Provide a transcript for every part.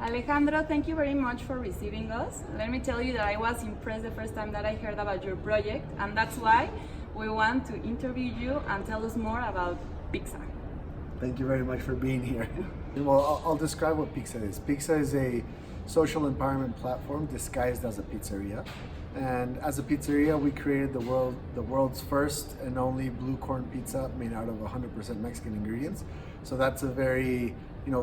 Alejandro, thank you very much for receiving us. Let me tell you that I was impressed the first time that I heard about your project, and that's why we want to interview you and tell us more about Pixza. Thank you very much for being here. Well, I'll describe what Pixza is. Pixza is a social empowerment platform disguised as a pizzeria. And as a pizzeria, we created the world's first and only blue corn pizza made out of 100% Mexican ingredients. So that's a very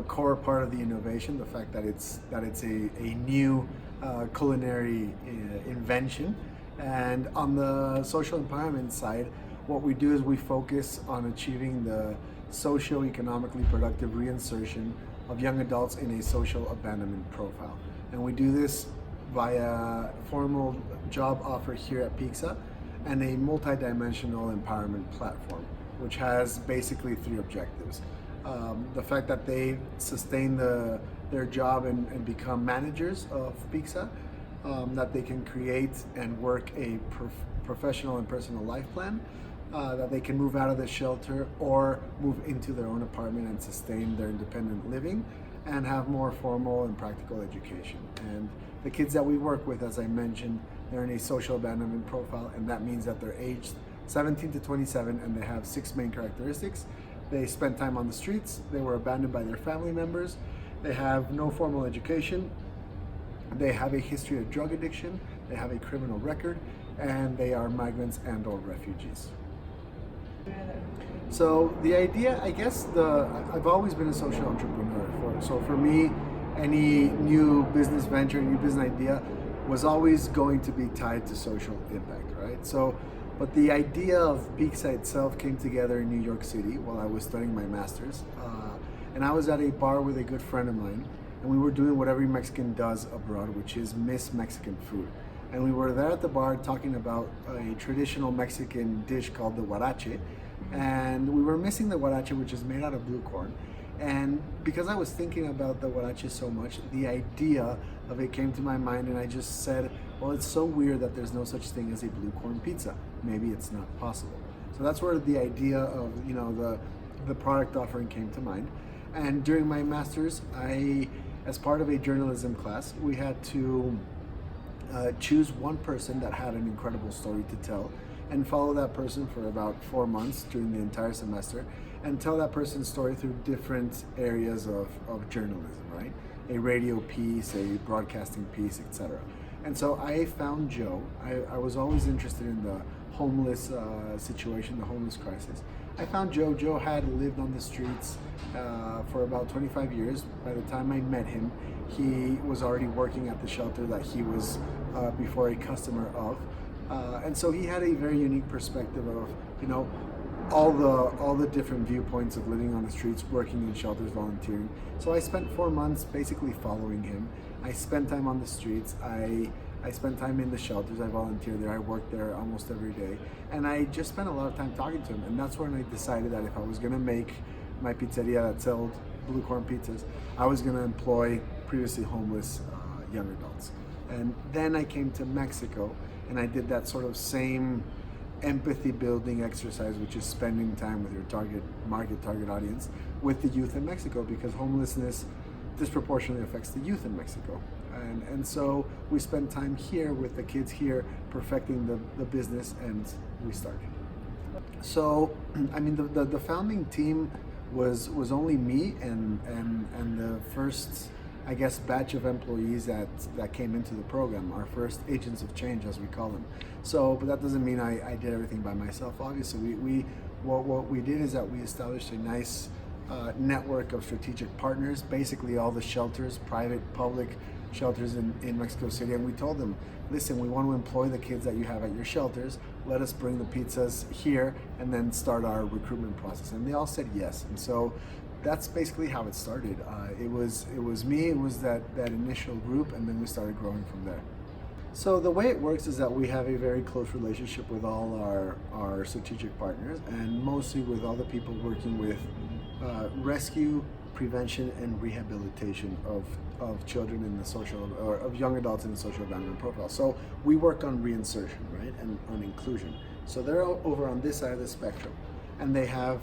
core part of the innovation, the fact that it's a new culinary invention. And on the social empowerment side, what we do is we focus on achieving the socio-economically productive reinsertion of young adults in a social abandonment profile. And we do this via formal job offer here at Pixza and a multi-dimensional empowerment platform, which has basically three objectives. The fact that they sustain their job and become managers of Pixza, that they can create and work a professional and personal life plan, that they can move out of the shelter or move into their own apartment and sustain their independent living and have more formal and practical education. And the kids that we work with, as I mentioned, they're in a social abandonment profile, and that means that they're aged 17 to 27 and they have 6 main characteristics. They spend time on the streets, they were abandoned by their family members, they have no formal education, they have a history of drug addiction, they have a criminal record, and they are migrants and or refugees. So the idea, I guess, I've always been a social entrepreneur. So for me, any new business venture, new business idea was always going to be tied to social impact, right? But the idea of Pixza itself came together in New York City while I was studying my master's. And I was at a bar with a good friend of mine, and we were doing what every Mexican does abroad, which is miss Mexican food. And we were there at the bar talking about a traditional Mexican dish called the huarache. And we were missing the huarache, which is made out of blue corn. And because I was thinking about the huarache so much, the idea of it came to my mind, and I just said, well, it's so weird that there's no such thing as a blue corn pizza. Maybe it's not possible. So that's where the idea of the product offering came to mind. And during my master's, as part of a journalism class, we had to choose one person that had an incredible story to tell and follow that person for about 4 months during the entire semester and tell that person's story through different areas of journalism, right? A radio piece, a broadcasting piece, etc. And so I found Joe. I was always interested in the homeless situation, the homeless crisis. I found Joe. Joe had lived on the streets for about 25 years. By the time I met him, he was already working at the shelter that he was before a customer of. And so he had a very unique perspective of, all the different viewpoints of living on the streets, working in shelters, volunteering. So I spent 4 months basically following him. I spent time on the streets. I spent time in the shelters. I volunteered there. I worked there almost every day. And I just spent a lot of time talking to him. And that's when I decided that if I was going to make my pizzeria that sold blue corn pizzas, I was going to employ previously homeless young adults. And then I came to Mexico and I did that sort of same empathy building exercise, which is spending time with your target audience, with the youth in Mexico, because homelessness disproportionately affects the youth in Mexico. And so we spent time here with the kids here perfecting the business, and we started. So, I mean, the founding team was only me and the first, I guess, batch of employees that came into the program, our first agents of change, as we call them. So, but that doesn't mean I did everything by myself. Obviously, what we did is that we established a nice network of strategic partners, basically all the shelters, private, public shelters in Mexico City, and we told them, listen, we want to employ the kids that you have at your shelters. Let us bring the pizzas here and then start our recruitment process. And they all said yes. And so that's basically how it started. It was me, it was that initial group, and then we started growing from there. So the way it works is that we have a very close relationship with all our strategic partners, and mostly with all the people working with rescue, prevention, and rehabilitation of children in the social, or of young adults in the social abandonment profile. So we work on reinsertion, right, and on inclusion. So they're over on this side of the spectrum, and they have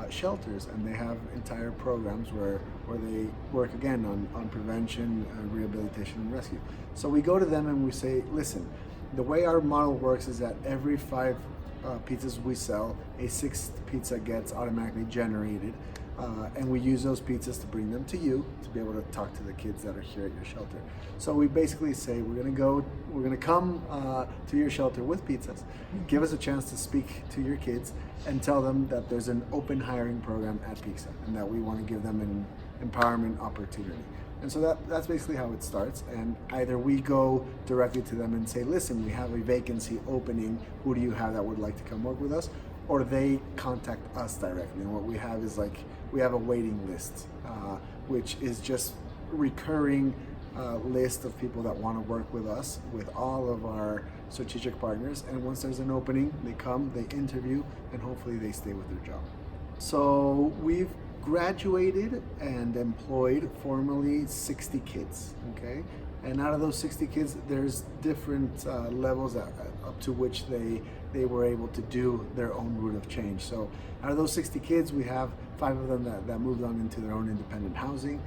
shelters, and they have entire programs where or they work again on prevention, rehabilitation, and rescue. So we go to them and we say, listen, the way our model works is that every 5 pizzas we sell, a 6th pizza gets automatically generated, and we use those pizzas to bring them to you to be able to talk to the kids that are here at your shelter. So we basically say we're gonna come to your shelter with pizzas, give us a chance to speak to your kids and tell them that there's an open hiring program at Pixza and that we want to give them an empowerment opportunity. And so that's basically how it starts. And either we go directly to them and say, listen, we have a vacancy opening, who do you have that would like to come work with us? Or they contact us directly. And what we have is we have a waiting list, which is just recurring list of people that want to work with us, with all of our strategic partners. And once there's an opening, they come, they interview, and hopefully they stay with their job. So we've graduated and employed formally 60 kids, okay? And out of those 60 kids, there's different levels up to which they were able to do their own route of change. So out of those 60 kids, we have 5 of them that moved on into their own independent housing.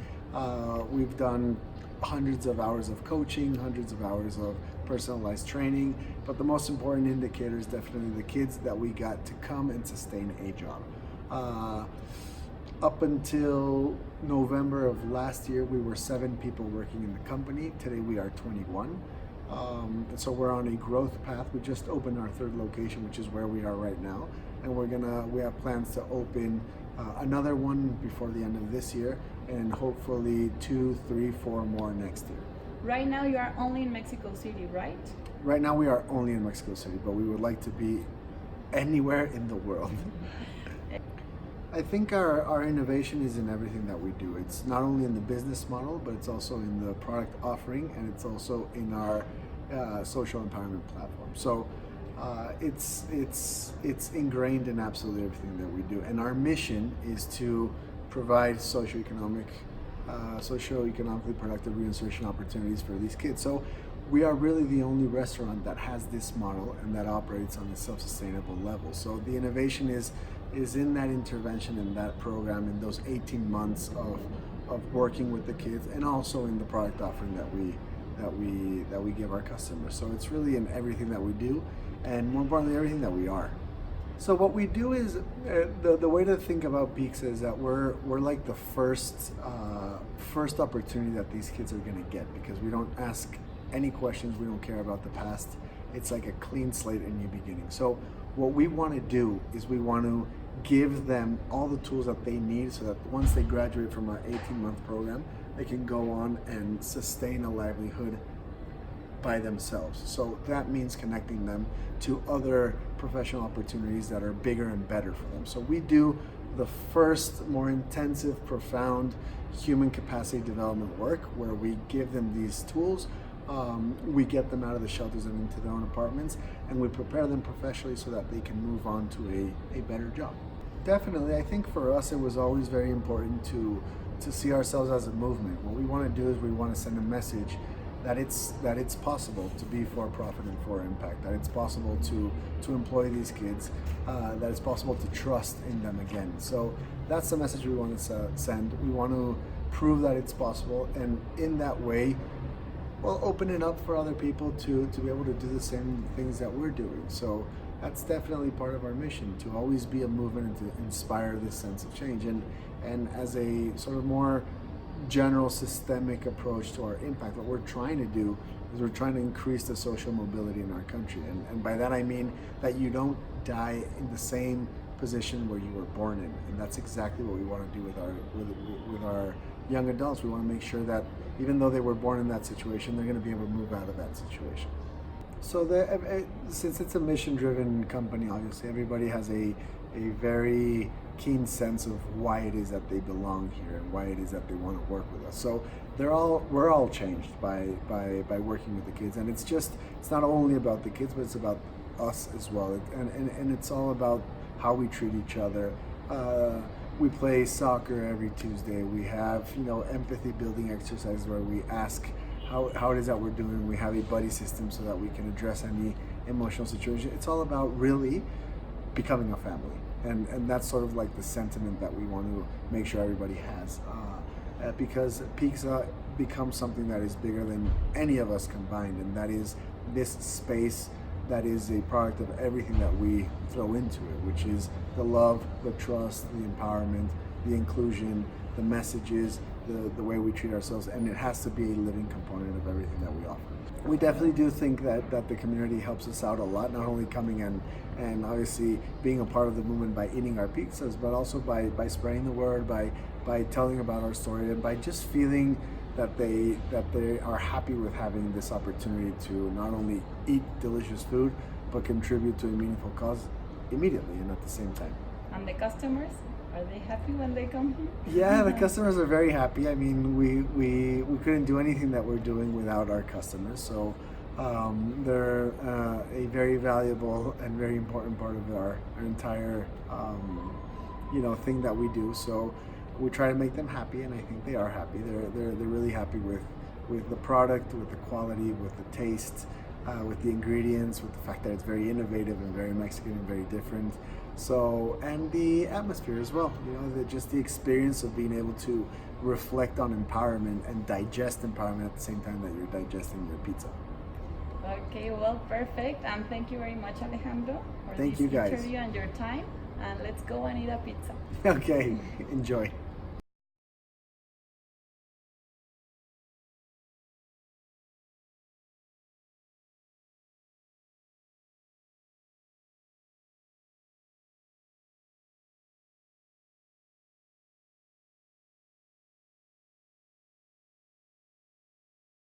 We've done hundreds of hours of coaching, hundreds of hours of personalized training, but the most important indicator is definitely the kids that we got to come and sustain a job. Up until November of last year, we were 7 people working in the company. Today we are 21. So we're on a growth path. We just opened our 3rd location, which is where we are right now. And we have plans to open another one before the end of this year, and hopefully 2, 3, 4 more next year. Right now you are only in Mexico City, right? Right now we are only in Mexico City, but we would like to be anywhere in the world. I think our innovation is in everything that we do. It's not only in the business model, but it's also in the product offering, and it's also in our social empowerment platform. So it's ingrained in absolutely everything that we do. And our mission is to provide socioeconomically productive reinsertion opportunities for these kids. So we are really the only restaurant that has this model and that operates on a self-sustainable level. So the innovation is in that intervention, in that program, in those 18 months of working with the kids, and also in the product offering that we give our customers. So it's really in everything that we do, and more importantly, everything that we are. So what we do is the way to think about Pixza is that we're like the first opportunity that these kids are going to get, because we don't ask any questions, we don't care about the past. It's like a clean slate and new beginning. So what we want to do is we want to give them all the tools that they need so that once they graduate from our 18-month program, they can go on and sustain a livelihood by themselves. So that means connecting them to other professional opportunities that are bigger and better for them. So we do the first more intensive, profound human capacity development work where we give them these tools. We get them out of the shelters and into their own apartments, and we prepare them professionally so that they can move on to a better job. Definitely, I think for us it was always very important to see ourselves as a movement. What we want to do is we want to send a message that it's possible to be for profit and for impact, that it's possible to employ these kids, that it's possible to trust in them again. So that's the message we want to send. We want to prove that it's possible, and in that way, well, open it up for other people to be able to do the same things that we're doing. So that's definitely part of our mission, to always be a movement and to inspire this sense of change. And as a sort of more general systemic approach to our impact, what we're trying to do is we're trying to increase the social mobility in our country. And by that I mean that you don't die in the same position where you were born in. And that's exactly what we want to do with our young adults. We want to make sure that even though they were born in that situation, they're going to be able to move out of that situation. So since it's a mission-driven company, obviously everybody has a very keen sense of why it is that they belong here and why it is that they want to work with us. So we're all changed by working with the kids, and it's not only about the kids, but it's about us as well, and it's all about how we treat each other. We play soccer every Tuesday. We have empathy building exercises where we ask how it is that we're doing. We have a buddy system so that we can address any emotional situation. It's all about really becoming a family, and that's sort of like the sentiment that we want to make sure everybody has. because Pixza becomes something that is bigger than any of us combined, and that is this space that is a product of everything that we throw into it, which is the love, the trust, the empowerment, the inclusion, the messages, the way we treat ourselves, and it has to be a living component of everything that we offer. We definitely do think that the community helps us out a lot, not only coming and obviously being a part of the movement by eating our pizzas, but also by spreading the word, by telling about our story, and by just feeling that they are happy with having this opportunity to not only eat delicious food, but contribute to a meaningful cause immediately and at the same time. And the customers, are they happy when they come here? Yeah, the customers are very happy. I mean, we couldn't do anything that we're doing without our customers. So they're a very valuable and very important part of our entire thing that we do. So we try to make them happy, and I think they are happy. They're really happy with the product, with the quality, with the taste, with the ingredients, with the fact that it's very innovative and very Mexican and very different. So, and the atmosphere as well, just the experience of being able to reflect on empowerment and digest empowerment at the same time that you're digesting your pizza. Okay, well, perfect. And thank you very much, Alejandro, for Thank this you, guys. interview and your time. And let's go and eat a pizza. Okay, enjoy.